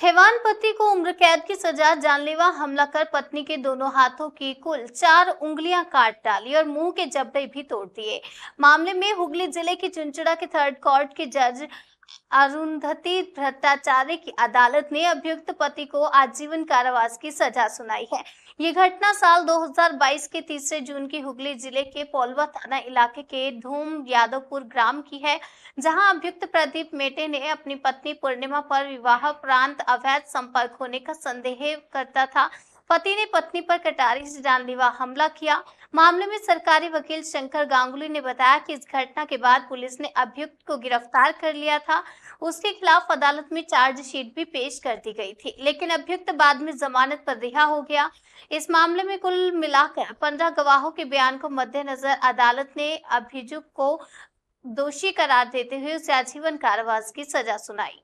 हैवान पति को उम्र कैद की सजा, जानलेवा हमला कर पत्नी के दोनों हाथों की कुल 4 उंगलियां काट डाली और मुंह के जबड़े भी तोड़ दिए। मामले में हुगली जिले की चुनचुड़ा के थर्ड कोर्ट की जज अरुंधति भट्टाचार्य की अदालत ने अभियुक्त पति को आजीवन कारावास की सजा सुनाई है। ये घटना साल 2022 के 3 जून की हुगली जिले के पोलवा थाना इलाके के धूम यादवपुर ग्राम की है, जहां अभियुक्त प्रदीप मेटे ने अपनी पत्नी पूर्णिमा पर विवाह उपरांत अवैध संपर्क होने का संदेह करता था। पति ने पत्नी पर कटारी से जानलेवा हमला किया। मामले में सरकारी वकील शंकर गांगुली ने बताया कि इस घटना के बाद पुलिस ने अभियुक्त को गिरफ्तार कर लिया था। उसके खिलाफ अदालत में चार्जशीट भी पेश कर दी गई थी, लेकिन अभियुक्त बाद में जमानत पर रिहा हो गया। इस मामले में कुल मिलाकर 15 गवाहों के बयान को मद्देनजर अदालत ने अभियुक्त को दोषी करार देते हुए उसे आजीवन कारावास की सजा सुनाई।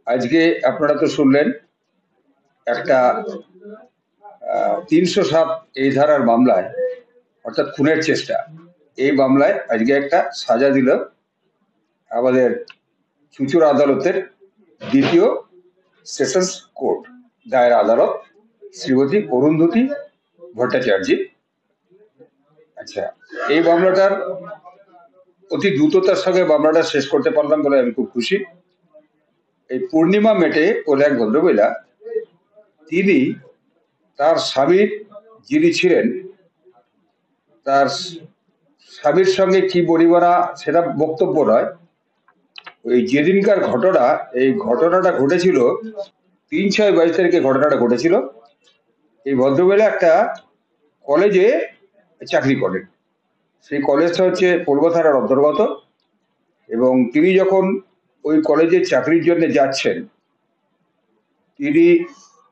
আজকে আপনারা তো শুনলেন একটা 307 এই ধারার মামলায় অর্থাৎ খুনের চেষ্টা, এই মামলায় আজকে একটা সাজা দিল আমাদের চুঁচুড়া আদালতের দ্বিতীয় সেশনস কোর্ট দায়রা আদালত শ্রীমতী অরুন্ধতী ভট্টাচার্য। আচ্ছা, এই মামলাটার অতি দ্রুততার সঙ্গে মামলাটা শেষ করতে পারলাম বলে আমি খুব খুশি। এই পূর্ণিমা মেটে বলে এক ভদ্রমহিলা, তিনি তার স্বামীর যিনি ছিলেন তার স্বামীর সঙ্গে কি বনিবনা সেটা বক্তব্য নয়, ওই যেদিনকার ঘটনা, এই ঘটনাটা ঘটেছিল 3/6/22 তারিখে ঘটনাটা ঘটেছিল। এই ভদ্রমহিলা একটা কলেজে চাকরি করেন, সেই কলেজটা হচ্ছে পূর্ব থানার অন্তর্গত, এবং তিনি যখন ওই কলেজে চাকরির জন্য যাচ্ছেন, তিনি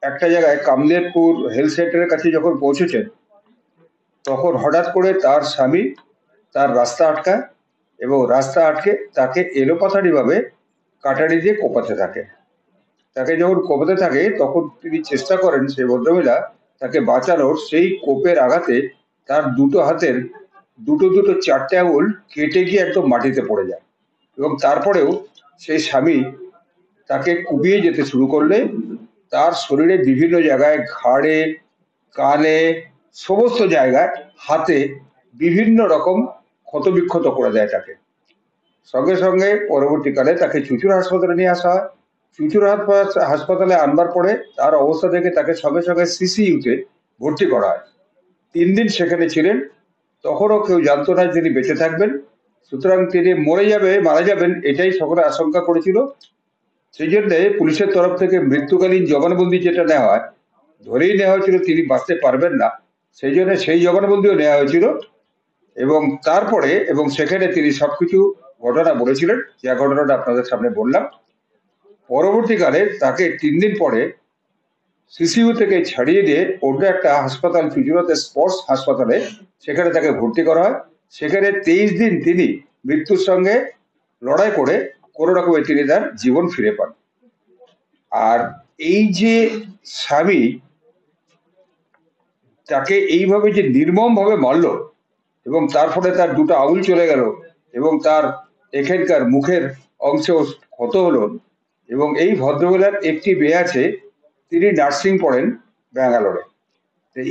একটা জায়গায় কামদেবপুর হেলথ সেন্টারের কাছে যখন পৌঁছেছেন, তখন হঠাৎ করে তার স্বামী তার রাস্তা আটকায় এবং রাস্তা আটকে তাকে এলোপাথারিভাবে কাটারি দিয়ে কোপাতে থাকে। তাকে যখন কোপাতে থাকে তখন তিনি চেষ্টা করেন, সেই ভদ্রমহিলা তাকে বাঁচানোর, সেই কোপের আঘাতে তার দুটো হাতের দুটো 4টে আঙুল কেটে গিয়ে একদম মাটিতে পড়ে যায়, এবং তারপরেও সেই স্বামী তাকে কুপিয়ে যেতে শুরু করলে তার শরীরে বিভিন্ন জায়গায়, ঘাড়ে, কানে, সমস্ত জায়গায়, হাতে বিভিন্ন রকম ক্ষতবিক্ষত করে দেয় তাকে। সঙ্গে সঙ্গে পরবর্তীকালে তাকে চুঁচুড়া হাসপাতালে নিয়ে আসা হয়। চুঁচুড়া হাসপাতালে আনবার পরে তার অবস্থা দেখে তাকে সঙ্গে সঙ্গে সিসিইউতে ভর্তি করা হয়। 3 দিন সেখানে ছিলেন, তখনও কেউ জানতো না তিনি বেঁচে থাকবেন। সুতরাং তিনি মারা যাবেন এটাই সকলে আশঙ্কা করেছিল। সেই জন্য পুলিশের তরফ থেকে মৃত্যুকালীন জবানবন্দি যেটা নেওয়া হয়, ধরেই নেওয়া হয়েছিল তিনি বাঁচতে পারবেন না, সেই জন্য সেই জবানবন্দিও নেওয়া হয়েছিল। এবং তারপরে সেখানে তিনি সবকিছু ঘটনা বলেছিলেন, যে ঘটনাটা আপনাদের সামনে বললাম। পরবর্তীকালে তাকে 3 দিন পরে সিসিইউ থেকে ছাড়িয়ে দিয়ে অন্য একটা হাসপাতাল, চুঁচুড়াতে স্পোর্টস হাসপাতালে, সেখানে তাকে ভর্তি করা হয়। সেখানে 23 দিন তিনি মৃত্যুর সঙ্গে লড়াই করে কোনো রকমে তিনি তার জীবন ফিরে পান। আর এই যে স্বামী তাকে এইভাবে যে নির্মমভাবে মারল, এবং তার ফলে তার দুটো আঙুল চলে গেল, এবং তার এখানকার মুখের অংশেও ক্ষত হলো, এবং এই ভদ্রমহিলার একটি মেয়ে আছে, তিনি নার্সিং পড়েন ব্যাঙ্গালোরে।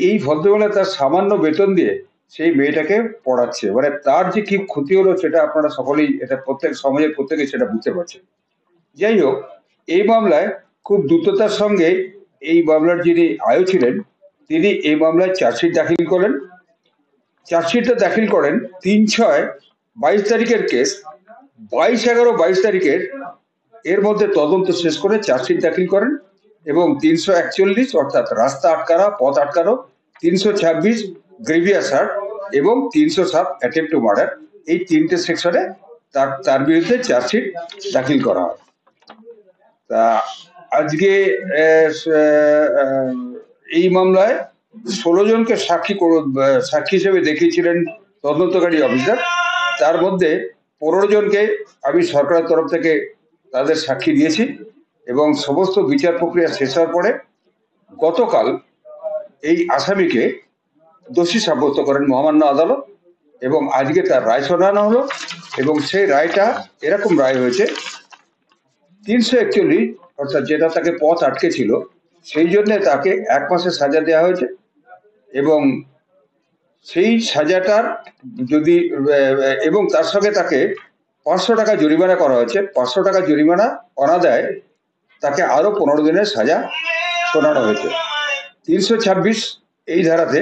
এই ভদ্রমহিলা তার সামান্য বেতন দিয়ে সেই মেয়েটাকে পড়াচ্ছে, মানে তার যে কি ক্ষতি হলো সেটা আপনারা সকলেই, এটা সমাজের প্রত্যেকে সেটা বুঝতে পারছেন। যাই হোক, এই মামলায় খুব দ্রুততার সঙ্গে এই মামলার যিনি আয়ু ছিলেন, তিনি এই মামলায় চার্জশিট দাখিল করেন। চার্জশিটটা দাখিল করেন 3/6/22 তারিখের কেস, 22/11/22 তারিখের এর মধ্যে তদন্ত শেষ করে চার্জশিট দাখিল করেন, এবং 341 অর্থাৎ রাস্তা আটকানো, পথ আটকানো, 326 গ্রেভিয়াস হার্ট এবং 307 অ্যাটেম্প্ট টু মার্ডার, এই 3টে সেকশনে তার বিরুদ্ধে চার্জশিট দাখিল করা হয়। তা আজকে এই মামলায় 16 জনকে সাক্ষী হিসেবে দেখিয়েছিলেন তদন্তকারী অফিসার। তার মধ্যে 15 জনকে আমি সরকারের তরফ থেকে তাদের সাক্ষী দিয়েছি, এবং সমস্ত বিচার প্রক্রিয়া শেষ হওয়ার পরে গতকাল এই আসামিকে দোষী সাব্যস্ত করেন মহামান্য আদালত, এবং আজকে তার রায় শোনানো হলো। এবং সেই রায়টা এরকম রায় হয়েছে 341, অর্থাৎ যেটা তাকে পথ আটকে ছিল, সেই জন্য তাকে 1 মাসের সাজা দেওয়া হয়েছে। এবং সেই সাজাটার যদি এবং তার সঙ্গে তাকে 500 টাকা জরিমানা করা হয়েছে। 500 টাকা জরিমানা অনাদায়ে তাকে আরো 15 দিনের সাজা শোনানো হয়েছে। 326 এই ধারাতে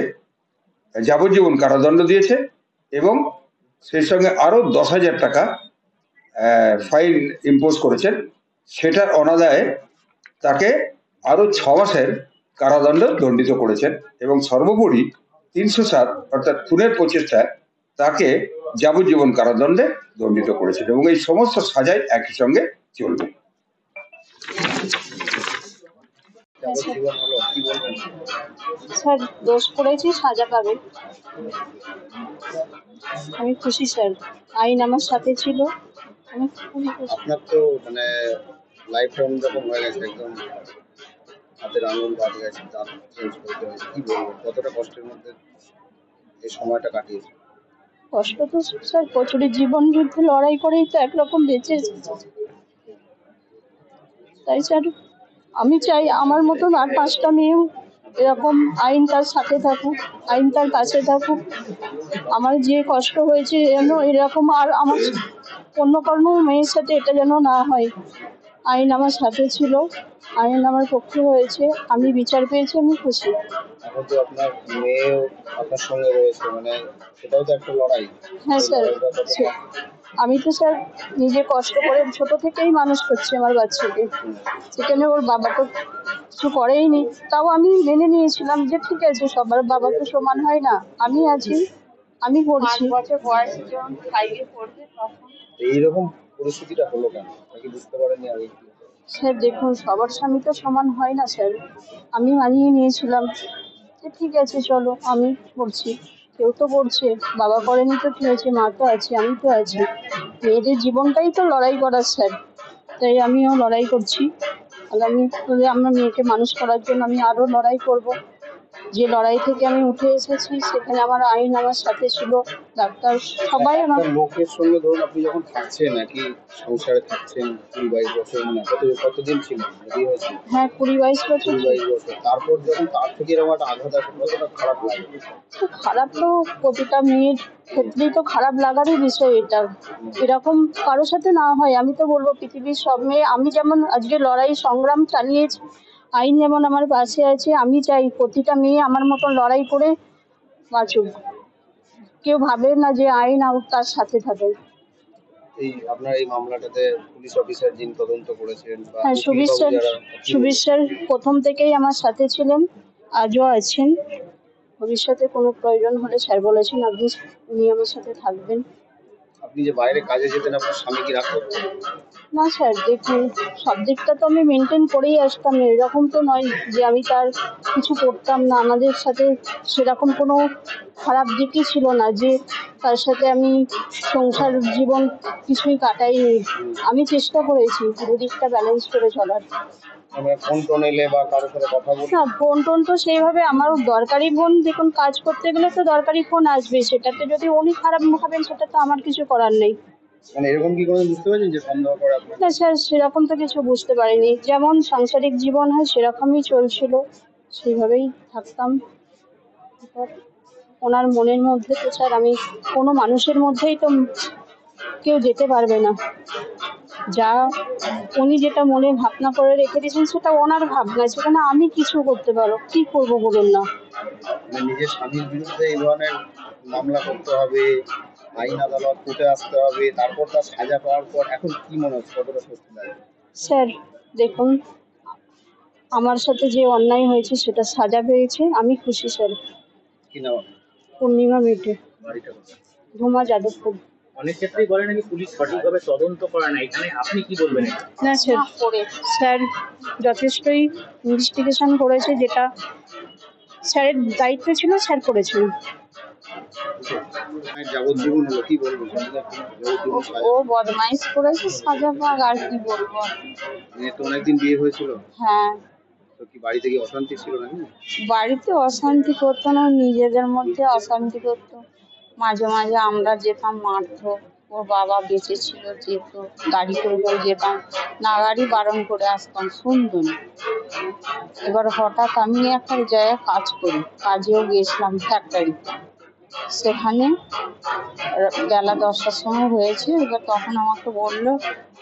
যাবজ্জীবন কারাদণ্ড দিয়েছে এবং সেই সঙ্গে আরো 10,000 টাকা ফাইন ইম্পোজ করেছেন। সেটার অনাদায়ে তাকে আরো 6 মাসের কারাদণ্ড দণ্ডিত করেছেন এবং সর্বোপরি 307 অর্থাৎ খুনের প্রচেষ্টায় তাকে যাবজ্জীবন কারাদণ্ডে দণ্ডিত করেছেন এবং এই সমস্ত সাজাই একই সঙ্গে চলবে। স্যার দোষ করেছি, সাজা পাবে। আমি খুশি স্যার, আইন আমার সাথে ছিল, আমি খুবই খুশি। আপনার তো মানে লাইফটা অন্যরকম হয়ে গেছে, একদম হাতের আঙুল বাদ গেছে, দাঁত চেঞ্জ করতে হয়েছে, কি বলবো কতটা কষ্টের মধ্যে এই সময়টা কাটিয়েছে? কষ্ট তো স্যার প্রচুর, জীবন যুদ্ধে লড়াই করেই তো একরকম বেঁচে এসেছি। তাই স্যার আমি চাই আমার মতন আর 5টা মেয়েও এরকম আইন তার সাথে থাকুক, আইন তার কাছে থাকুক। আমার যে কষ্ট হয়েছে যেন এরকম আর আমার অন্য কোনো মেয়ের সাথে এটা যেন না হয়। আইন আমার সাথে ছিল, আইন আমার পক্ষে হয়েছে, আমি বিচার পেয়েছি, আমি খুশি। এখন তো আপনার মেয়েও আপনার সঙ্গে রয়েছে, মানে সেটাও তো একটা লড়াই। হ্যাঁ স্যার, আমি তো স্যার নিজে কষ্ট করে ছোট থেকেই মানুষ করছি আমার বাচ্চাকে, সেখানে ওর বাবা তো কিছু করেইনি, তাও আমি মেনে নিয়েছিলাম যে ঠিক আছে সবার বাবা তো সমান হয় না, আমি আছি, আমি পড়ছি। 5 বছর বয়সে যখন 5-এ পড়বে তখন এইরকম পরিস্থিতিটা হলো কেন, নাকি বুঝতে পারেননি আগে? স্যার দেখুন সবার স্বামী তো সমান হয় না স্যার, আমি মানিয়ে নিয়েছিলাম যে ঠিক আছে চলো আমি পড়ছি, কেউ তো পড়ছে, বাবা করেনি তো কি হয়েছে, মা তো আছে, আমি তো আছি, মেয়েদের জীবনটাই তো লড়াই করার স্যার, তাই আমিও লড়াই করছি। আগামী দিনে আমার মেয়েকে মানুষ করার জন্য আমি আরও লড়াই করব। যে লড়াই থেকে আমি উঠে এসেছি সেখানে আমার আইন আমার সাথে ছিল, ডাক্তার সবাই আমার। লোকের সঙ্গে ধরুন আপনি যখন থাকছেন, নাকি সংসারে থাকছেন 20-22 বছর, মানে কতদিন ছিল বিয়ে হয়েছিল? হ্যাঁ 20-22 বছর। 20-22 বছর, তারপর যখন তার থেকে এরকম একটা আঘাত আসে কতটা খারাপ লাগে? খারাপ তো প্রতিটা মেয়ের ক্ষেত্রেই তো খারাপ লাগারই বিষয় এটা, এরকম কারোর সাথে না হয়। আমি তো বলবো পৃথিবীর সব মেয়ে, আমি যেমন আজকে লড়াই সংগ্রাম চালিয়েছি, আইন যেমন আমার পাশে আছে, আমি চাই প্রতিটা মেয়ে আমার মতন লড়াই করে বাঁচুক, কেউ ভাবে না যে আইন তার সাথে থাকে। এই আপনার এই মামলাটাতে পুলিশ অফিসার যিনি তদন্ত করেছেন, হ্যাঁ সুবীর স্যার প্রথম থেকেই আমার সাথে ছিলেন, আজও আছেন, ভবিষ্যতে কোনো প্রয়োজন হলে স্যার বলেছেন আপনি উনি আমার সাথে থাকবেন। আপনি যে বাইরে কাজে যেতেন, আপনার স্বামী কি রাগ করতেন? না স্যার দেখুন সব দিকটা তো আমি মেনটেন করেই আসতাম, এরকম তো নয় যে আমি তার কিছু করতাম না, আমাদের সাথে সেরকম কোনো খারাপ দিকই ছিল না যে তার সাথে আমি সংসার জীবন কিছুই কাটাইনি, আমি চেষ্টা করেছি দুদিকটা ব্যালেন্স করে চলার। আমরা ফোন টোন এলে বা কারোর সাথে কথা বলতে? না ফোন টোন তো সেইভাবে, আমার দরকারি ফোন, দেখুন কাজ করতে গেলে তো দরকারি ফোন আসবে, সেটাতে যদি উনি খারাপ ভাবেন সেটা তো আমার কিছু করার নেই। মানে এরকম কি কোনো বুঝতে পারছেন যে সন্দেহ করে আপনার? না স্যার সেরকম তো কিছু বুঝতে পারিনি, যেমন সাংসারিক জীবন হয় সেরকমই চলছিল, সেইভাবেই থাকতাম। ওনার মনের মধ্যে তো স্যার আমি কোনো মানুষের মধ্যেই তো কেউ যেতে পারবে না, যা উনি যেটা মনে ভাবনা করে রেখে দিয়েছেন সেটা ওনার ভাবনা, সেখানে আমি কিছু করতে পারো কি করবো বলুন না। মানে নিজের স্বামীর বিরুদ্ধে এই ধরনের মামলা করতে হবে, আইন আদালত কোর্টে আসতে হবে, তারপর তার সাজা পাওয়ার পর এখন কি মনে হচ্ছে, কতটা স্বস্তি লাগে? স্যার দেখুন আমার সাথে যে অন্যায় হয়েছে সেটা সাজা পেয়েছে, আমি খুশি স্যার। কি নাম? পূর্ণিমা মেটে, বাড়িটা কোথায়? ধুমা যাদবপুর। অনেক ক্ষেত্রেই বলে নাকি পুলিশ সঠিকভাবে তদন্ত করে না, এখানে আপনি কি বলবেন? না স্যার, স্যার যথেষ্টই ইনভেস্টিগেশন করেছে, যেটা স্যারের দায়িত্ব ছিল স্যার করেছেন। যাবজ্জীবন হলো, কি বলবো? ও বদমাইশ করেছে, সাজা পাক, আর কি বলবো। মেয়ে তো অনেকদিন বিয়ে হয়েছিল, হ্যাঁ তো কি বাড়িতে কি অশান্তি ছিল নাকি? বাড়িতে অশান্তি করতো না, নিজেদের মধ্যে অশান্তি করতো, মাঝে মাঝে আমরা যেতাম মারতো, ওর বাবা বেঁচে ছিল, যেত গাড়ি করে করে যেতাম, না গাড়ি বারণ করে আসতাম, শুনতো না। এবার হঠাৎ আমি একটা জায়গায় কাজ করি, কাজেও গেছিলাম ফ্যাক্টরিতে। সেখানে বেলা 10টার সময় হয়েছে। এবার তখন আমাকে বললো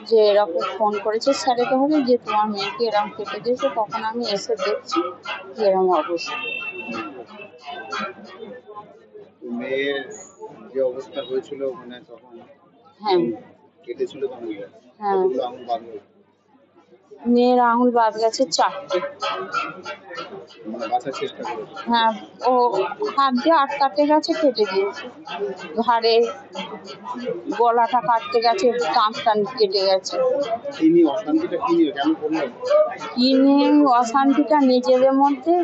যে এরকম ফোন করেছে স্যারের হলে যে তোমার মেয়েকে এরকম কেটে দিয়েছে। তখন আমি এসে দেখছি যে এরকম অবস্থা। তো মেয়ের যে অবস্থা হয়েছিল মানে তখন হ্যাঁ কেটেছিল তখন হ্যাঁ, কতগুলো আঙুল বাঁধলো, মেয়ের আঙুল বাদ গেছে 4টে। মানে বাঁচার চেষ্টা করেছে। হ্যাঁ, ও হাত দিয়ে আটকাতে গেছে, কেটে দিয়েছে। ঘাড়ে গলাটা কাটতে গেছে, দাঁতটা কেটে গেছে। কি নিয়ে অশান্তিটা কি নিয়ে কেন করলো? কি নিয়ে অশান্তিটা নিজেদের মধ্যে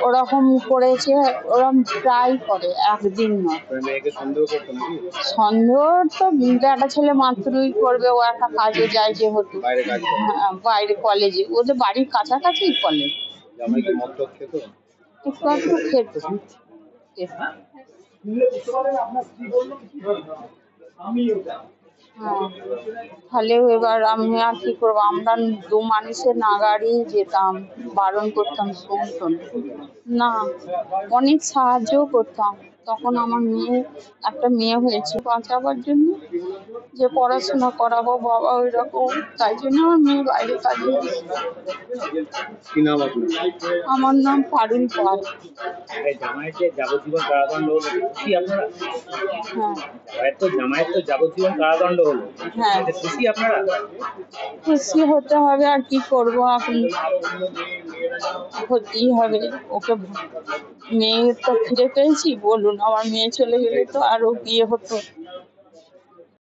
ওরকম করেছে, ওরকম প্রায় করে, একদিন নয়। তুমি মেয়েকে সন্দেহ করতো নাকি? সন্দেহ তো বেটা ছেলে মাত্রই করবে, ও একটা কাজে যায় যেহেতু। বাইরে কাজ করে? হ্যাঁ, বাইরে কলেজে, ওদের বাড়ির কাছাকাছি কলেজ। জামাই কি মদ টদ খেত? একটু একটু খেত। হ্যাঁ, তাহলে এবার আমি আর কি করবো, আমরা দু মানুষের নাগাড়ি যেতাম, বারণ করতাম, শুনতো না। অনেক সাহায্যও করতাম। তখন আমার একটা মেয়ে হয়েছে, বাঁচাবার জন্য যে পড়াশোনা করাবো, বাবা ওই রকম, তাই জন্য আমার মেয়ে বাইরে কাজে। কি নাম আপনার? আমার নাম পারুল পাল। এই জামাইয়ের যে যাবজ্জীবন কারাদণ্ড হলো, খুশি আপনারা? হ্যাঁ জামাইয়ের তো যাবজ্জীবন কারাদণ্ড হলো, হ্যাঁ, এতে খুশি আপনারা? খুশি হতে হবে, আর কি করবো এখন, হতেই হবে। ওকে মেয়ে তো ফিরে পেয়েছি, বলুন, আমার মেয়ে চলে গেলে তো আরো বিয়ে হতো।